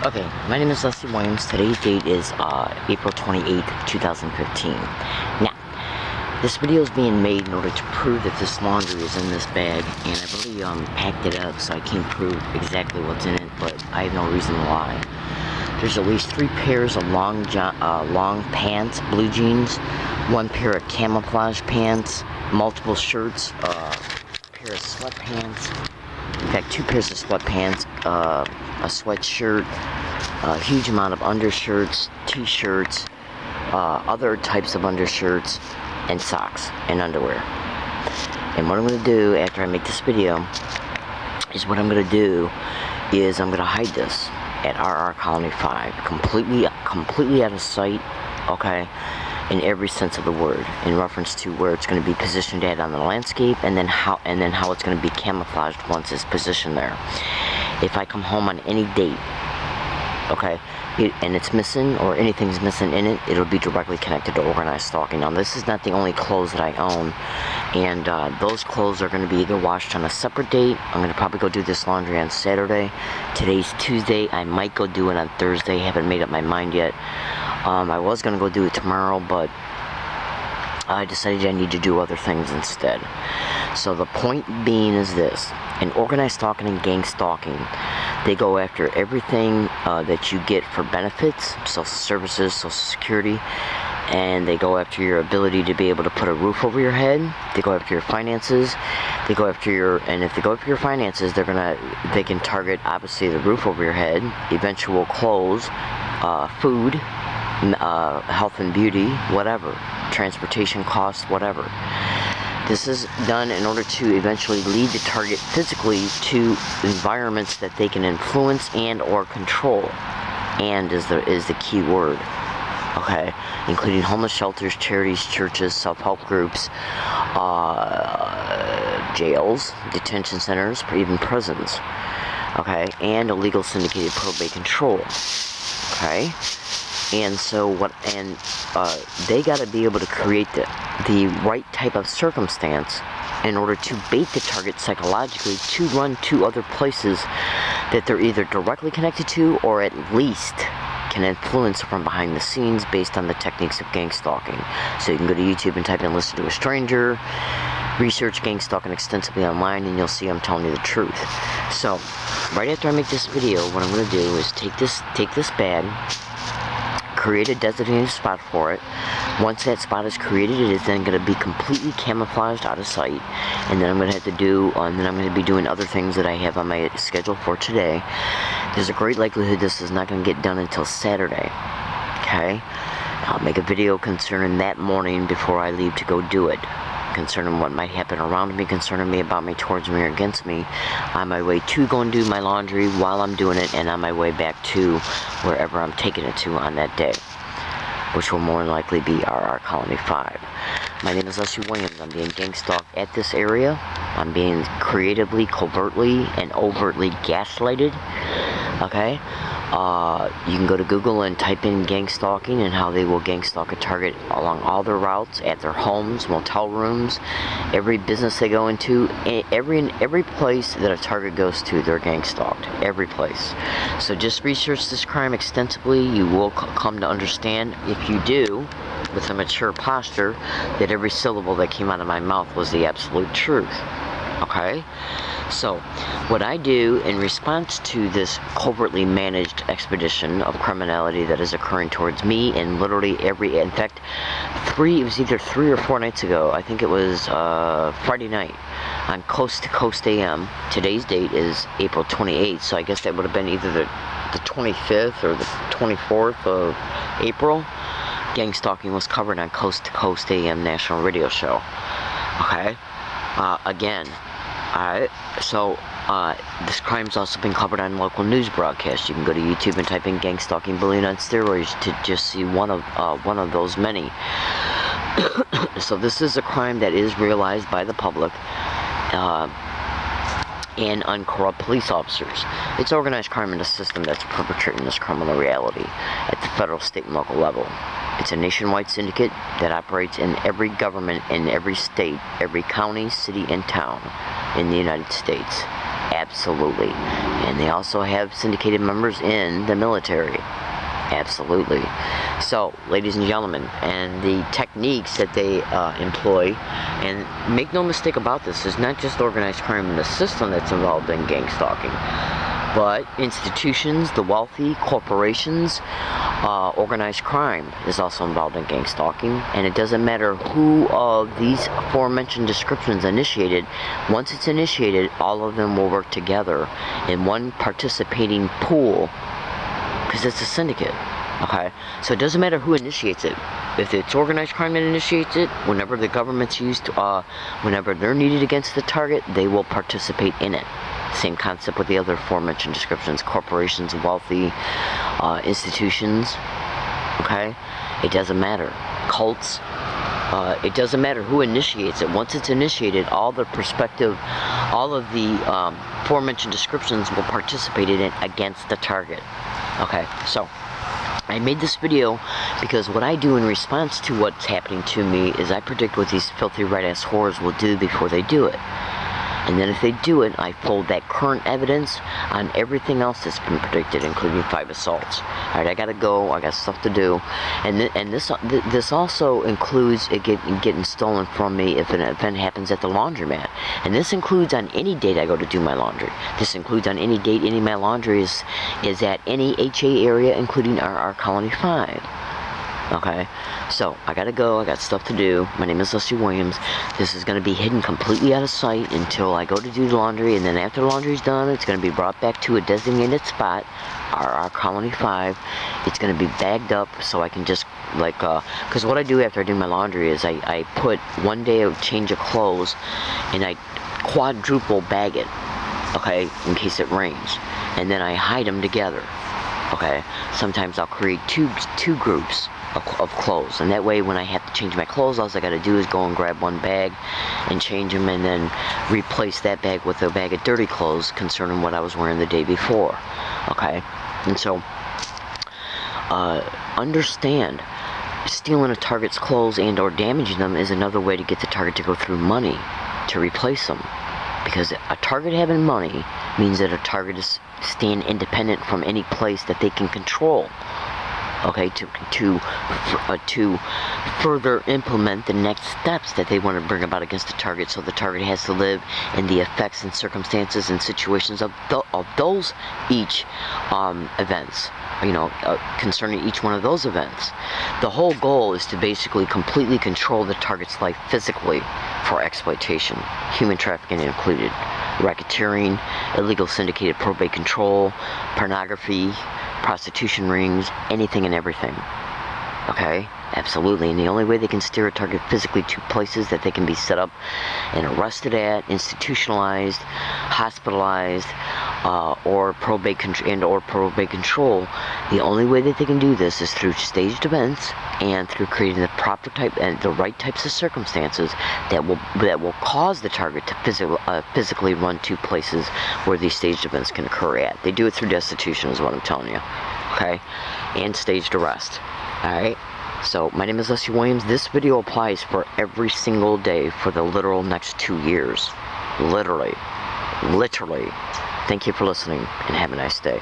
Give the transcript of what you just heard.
Okay, my name is Leslie Williams. Today's date is April 28th, 2015. Now, this video is being made in order to prove that this laundry is in this bag, and I really packed it up so I can't prove exactly what's in it, but I have no reason why. There's at least 3 pairs of long pants, blue jeans, 1 pair of camouflage pants, multiple shirts, a pair of sweatpants. In fact, 2 pairs of sweatpants, a sweatshirt, a huge amount of undershirts, t-shirts, other types of undershirts, and socks and underwear. And what I'm going to do after I make this video is I'm going to hide this at RR Colony 5, completely out of sight, okay, in every sense of the word, in reference to where it's going to be positioned at on the landscape, and then how it's going to be camouflaged once it's positioned there. If I come home on any date, okay, and it's missing, or anything's missing in it, it'll be directly connected to organized stalking. Now, this is not the only clothes that I own, and those clothes are going to be either washed on a separate date. I'm going to probably go do this laundry on Saturday. Today's Tuesday. I might go do it on Thursday. Haven't made up my mind yet. I was going to go do it tomorrow, but I decided I need to do other things instead. So the point being is this: in organized stalking and gang stalking, they go after everything that you get for benefits, social services, social security, and they go after your ability to be able to put a roof over your head. They go after your finances. They go after and if they go after your finances, they can target, obviously, the roof over your head, eventual clothes, food, health and beauty, whatever, transportation costs, whatever. This is done in order to eventually lead the target physically to environments that they can influence and or control. And is the key word, okay? Including homeless shelters, charities, churches, self-help groups, jails, detention centers, even prisons, okay? And illegal syndicated probate control, okay? And so they got to be able to create the right type of circumstance in order to bait the target psychologically to run to other places that they're either directly connected to or at least can influence from behind the scenes based on the techniques of gang stalking. So you can go to YouTube and type in "listen to a stranger," research gang stalking extensively online, and you'll see I'm telling you the truth. So right after I make this video, what I'm going to do is take this bag, create a designated spot for it. Once that spot is created, it is then going to be completely camouflaged out of sight, and then I'm going to be doing other things that I have on my schedule for today. There's a great likelihood this is not going to get done until Saturday, okay? I'll make a video concerning that morning before I leave to go do it, concerning what might happen around me, concerning me, about me, towards me, or against me, on my way to go and do my laundry while I'm doing it, and on my way back to wherever I'm taking it to on that day, which will more than likely be RR Colony 5. My name is Leslie Williams. I'm being gang stalked at this area. I'm being creatively, covertly, and overtly gaslighted, okay? You can go to Google and type in gang stalking and how they will gang stalk a target along all their routes, at their homes, motel rooms, every business they go into, every place that a target goes to, they're gang stalked, every place. So just research this crime extensively. You will come to understand, if you do, with a mature posture, that every syllable that came out of my mouth was the absolute truth, okay? So, what I do in response to this covertly managed expedition of criminality that is occurring towards me, and literally in fact, it was either 3 or 4 nights ago, I think it was Friday night, on Coast to Coast AM. Today's date is April 28th, so I guess that would have been either the 25th or the 24th of April. Gang stalking was covered on Coast to Coast AM national radio show, okay? Again, this crime's also been covered on local news broadcasts. You can go to YouTube and type in "gang stalking bullying on steroids" to just see one of those many. So this is a crime that is realized by the public and uncorrupt police officers. It's organized crime in the system that's perpetrating this criminal reality at the federal, state, and local level. It's a nationwide syndicate that operates in every government, in every state, every county, city, and town in the United States. Absolutely. And they also have syndicated members in the military. Absolutely. So, ladies and gentlemen, and the techniques that they employ, and make no mistake about this, is not just organized crime in the system that's involved in gang stalking, but institutions, the wealthy, corporations, organized crime is also involved in gang stalking, and it doesn't matter who of these aforementioned descriptions initiated. Once it's initiated, all of them will work together in one participating pool, because it's a syndicate. Okay, so it doesn't matter who initiates it. If it's organized crime that initiates it, whenever the government's used, whenever they're needed against the target, they will participate in it. Same concept with the other aforementioned descriptions: corporations, wealthy, institutions. Okay, it doesn't matter. Cults. It doesn't matter who initiates it. Once it's initiated, all of the aforementioned descriptions will participate in it against the target. Okay, so I made this video because what I do in response to what's happening to me is I predict what these filthy red-ass whores will do before they do it. And then if they do it, I fold that current evidence on everything else that's been predicted, including 5 assaults. Alright, I gotta go, I got stuff to do. And this also includes it getting stolen from me if an event happens at the laundromat. And this includes on any date I go to do my laundry. This includes on any date any of my laundry is at any HA area, including our Colony 5. Okay, so I gotta go, I got stuff to do. My name is Leslie Williams. This is gonna be hidden completely out of sight until I go to do the laundry, and then after the laundry's done, it's gonna be brought back to a designated spot, our Colony 5. It's gonna be bagged up so I can just, like, because what I do after I do my laundry is I put one day of change of clothes, and I quadruple bag it, okay, in case it rains, and then I hide them together. Okay, sometimes I'll create two groups of clothes, and that way when I have to change my clothes, all I gotta do is go and grab one bag and change them, and then replace that bag with a bag of dirty clothes concerning what I was wearing the day before. Okay, and so understand, stealing a target's clothes and or damaging them is another way to get the target to go through money to replace them, because a target having money means that a target is staying independent from any place that they can control. Okay, to further implement the next steps that they want to bring about against the target. So the target has to live in the effects and circumstances and situations of those each events, concerning each one of those events. The whole goal is to basically completely control the target's life physically for exploitation, human trafficking included, racketeering, illegal syndicated probate control, pornography, prostitution rings, anything and everything. Okay? Absolutely. And the only way they can steer a target physically to places that they can be set up and arrested at, institutionalized, hospitalized, or probate control, the only way that they can do this is through staged events and through creating the proper type and the right types of circumstances that will cause the target to physically run to places where these staged events can occur at. They do it through destitution, is what I'm telling you. Okay? And staged arrest. Alright? So, my name is Leslie Williams. This video applies for every single day for the literal next 2 years. Literally. Thank you for listening, and have a nice day.